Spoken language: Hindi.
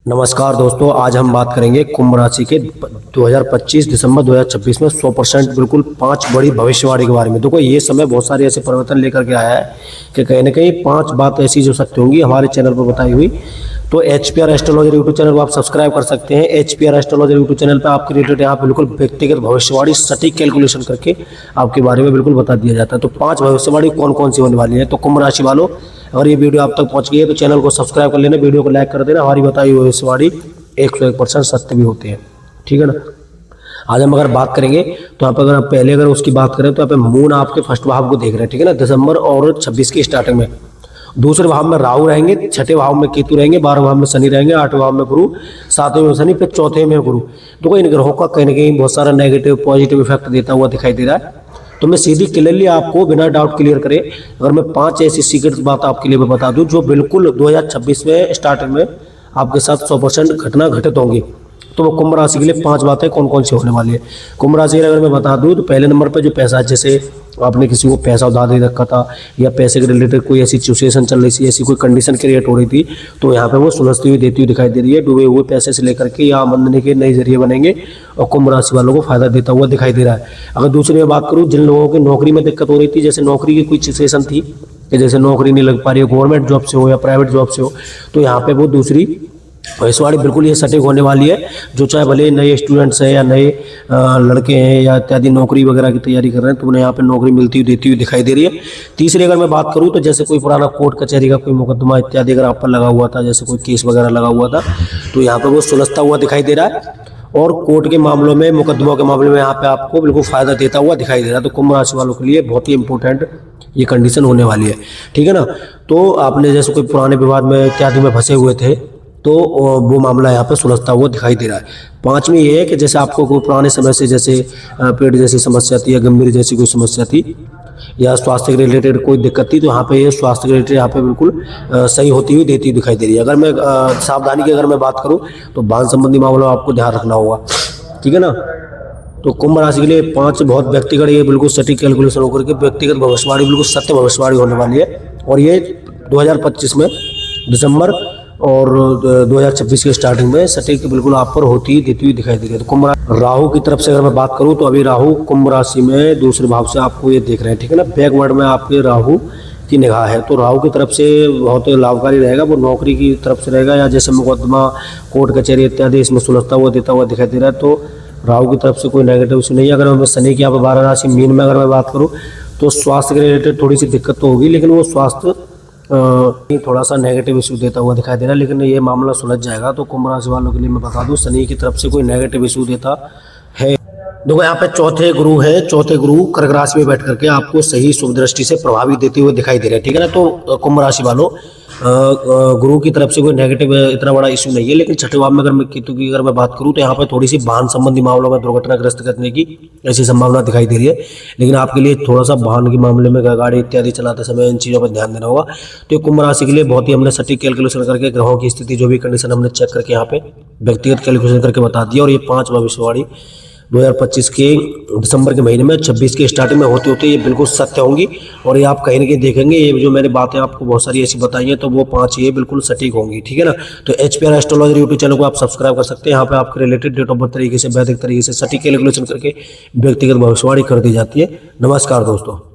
नमस्कार दोस्तों, आज हम बात करेंगे कुंभ राशि के 2025 दिसंबर 2026 में 100% बिल्कुल 5 बड़ी भविष्यवाणी के बारे में। देखो, ये समय बहुत सारे ऐसे परिवर्तन लेकर के आया है कि कहीं ना कहीं 5 बात ऐसी जो सत्य होंगी हमारे चैनल पर बताई हुई। तो HPR एस्ट्रोलॉजर यूट्यूब चैनल को आप सब्सक्राइब कर सकते हैं। HPR एस्ट्रोलॉजर यूट्यूब चैनल पर आपके रिलेटेड यहाँ बिल्कुल व्यक्तिगत भविष्यवाणी सटीक कैलकुलेशन करके आपके बारे में बिल्कुल बता दिया जाता है। तो 5 भविष्यवाणी कौन कौन सी होने वाली है। तो कुंभ राशि वालों, अगर ये वीडियो आप तक पहुंच गई है तो चैनल को सब्सक्राइब कर लेना, वीडियो को लाइक कर देना। हमारी बताई हुई भविष्यवाणी 101% सत्य भी होती है, ठीक है ना। आज हम अगर बात करेंगे तो यहाँ पर अगर उसकी बात करें तो यहाँ पे मून आपके फर्स्ट भाव को देख रहे हैं, ठीक है ना। दिसंबर और 26 की स्टार्टिंग में दूसरे भाव में राहु रहेंगे, छठे भाव में केतु रहेंगे, 12वें भाव में शनि रहेंगे, 8वें भाव में गुरु, 7वें में शनि, फिर चौथे में गुरु। तो इन ग्रहों का कहीं ना कहीं बहुत सारा नेगेटिव पॉजिटिव इफेक्ट देता हुआ दिखाई दे रहा है। तो मैं सीधी क्लियरली आपको बिना डाउट क्लियर करे अगर मैं 5 ऐसी सीक्रेट बात आपके लिए मैं बता दूं जो बिल्कुल 2026 में स्टार्टिंग में आपके साथ 100% घटना घटित होंगी। तो वो कुंभ राशि के लिए 5 बातें कौन कौन सी होने वाली है। कुंभ राशि अगर मैं बता दूं तो पहले नंबर पर जो पैसा, जैसे आपने किसी को पैसा उधार दे रखा था या पैसे के रिलेटेड कोई ऐसी सिचुएशन चल रही थी, ऐसी कोई कंडीशन क्रिएट हो रही थी, तो यहाँ पे वो सुलझती हुई देती हुई दिखाई दे रही है। डूबे हुए पैसे से लेकर के या आमदनी के नए जरिए बनेंगे और कुंभ राशि वालों को फायदा देता हुआ दिखाई दे रहा है। अगर दूसरी मैं बात करूँ, जिन लोगों की नौकरी में दिक्कत हो रही थी, जैसे नौकरी की कोई सिचुएशन थी कि जैसे नौकरी नहीं लग पा रही है, गवर्नमेंट जॉब से हो या प्राइवेट जॉब से हो, तो यहाँ पे वो दूसरी भविष्यवाणी बिल्कुल ये सटीक होने वाली है। जो चाहे भले नए स्टूडेंट्स हैं या नए लड़के हैं या इत्यादि नौकरी वगैरह की तैयारी कर रहे हैं, तो उन्हें यहाँ पे नौकरी मिलती हुई देती हुई दिखाई दे रही है। तीसरी अगर मैं बात करूँ तो जैसे कोई पुराना कोर्ट कचहरी का कोई मुकदमा इत्यादि अगर आप पर लगा हुआ था, जैसे कोई केस वगैरह लगा हुआ था, तो यहाँ पे वो सुलझता हुआ दिखाई दे रहा है और कोर्ट के मामलों में, मुकदमों के मामले में यहाँ पे आपको बिल्कुल फायदा देता हुआ दिखाई दे रहा है। तो कुंभ राशि वालों के लिए बहुत ही इंपॉर्टेंट ये कंडीशन होने वाली है, ठीक है ना। तो आपने जैसे कोई पुराने विवाद में इत्यादि में फंसे हुए थे तो वो मामला यहाँ पर सुलझता हुआ दिखाई दे रहा है। 5वीं ये है कि जैसे आपको कोई पुराने समय से जैसे पेट जैसी समस्या थी या गंभीर जैसी कोई समस्या थी या स्वास्थ्य के रिलेटेड कोई दिक्कत थी, तो यहाँ पे ये स्वास्थ्य के रिलेटेड यहाँ पे बिल्कुल सही होती हुई देती हुई दिखाई दे रही है। अगर मैं सावधानी की अगर मैं बात करूँ तो बाल संबंधी मामलों में आपको ध्यान रखना होगा, ठीक है ना। तो कुंभ राशि के लिए 5 बहुत व्यक्तिगत, ये बिल्कुल सटीक कैलकुलेशन होकर के व्यक्तिगत भविष्यवाणी बिल्कुल सत्य भविष्यवाणी होने वाली है और ये 2025 में दिसंबर और 2026 के स्टार्टिंग में सटीक बिल्कुल आप पर होती देती हुई दिखाई दे रही है। तो कुंभ राहु की तरफ से अगर मैं बात करूं तो अभी राहु कुंभ राशि में दूसरे भाव से आपको ये देख रहे हैं, ठीक है ना। बैकवर्ड में आपके राहु की निगाह है, तो राहु की तरफ से बहुत लाभकारी रहेगा। वो नौकरी की तरफ से रहेगा या जैसे मुकदमा, कोर्ट कचहरी इत्यादि इसमें सुलझता हुआ देता हुआ दिखाई दे रहा है। तो राहु की तरफ से कोई नेगेटिव इशू नहीं है। अगर मैं शनि की यहाँ पर 12 राशि मीन में अगर मैं बात करूँ तो स्वास्थ्य के रिलेटेड थोड़ी सी दिक्कत तो होगी, लेकिन वो स्वास्थ्य थोड़ा सा नेगेटिव इशू देता हुआ दिखाई दे रहा है, लेकिन ये मामला सुलझ जाएगा। तो कुंभ राशि वालों के लिए मैं बता दूं, शनि की तरफ से कोई नेगेटिव इशू देता है। देखो, यहाँ पे चौथे गुरु है, चौथे गुरु कर्क राशि में बैठ करके आपको सही शुभ दृष्टि से प्रभावित देते हुए दिखाई दे रहे हैं, ठीक है ना। तो कुंभ राशि वालों, गुरु की तरफ से कोई नेगेटिव इतना बड़ा इशू नहीं है, लेकिन छठे भाव में अगर मैं केतु की अगर मैं बात करूं तो यहाँ पे थोड़ी सी वाहन संबंधी मामलों में दुर्घटनाग्रस्त करने की ऐसी संभावना दिखाई दे रही है। लेकिन आपके लिए थोड़ा सा वाहन के मामले में गाड़ी इत्यादि चलाते समय इन चीज़ों पर ध्यान देना होगा। तो कुंभ राशि के लिए बहुत ही हमने सटीक कैलकुलेशन करके ग्रहों की स्थिति जो भी कंडीशन हमने चेक करके यहाँ पे व्यक्तिगत कैलकुलेशन करके बता दिया और ये 5 भविष्यवाणी 2025 के दिसंबर के महीने में 26 के स्टार्टिंग में होते होते ये बिल्कुल सत्य होंगी और ये आप कहीं ना कहीं देखेंगे। ये जो मैंने बातें आपको बहुत सारी ऐसी बताई हैं तो वो 5 ये बिल्कुल सटीक होंगी, ठीक है ना। तो HPR एस्ट्रोलॉजर यूट्यूब चैनल को आप सब्सक्राइब कर सकते हैं। यहाँ पे आपके रिलेटेड डेट ऑफ बर्थ तरीके से वैदिक तरीके से सटीक कैलकुलेशन करके व्यक्तिगत भविष्यवाणी कर दी जाती है। नमस्कार दोस्तों।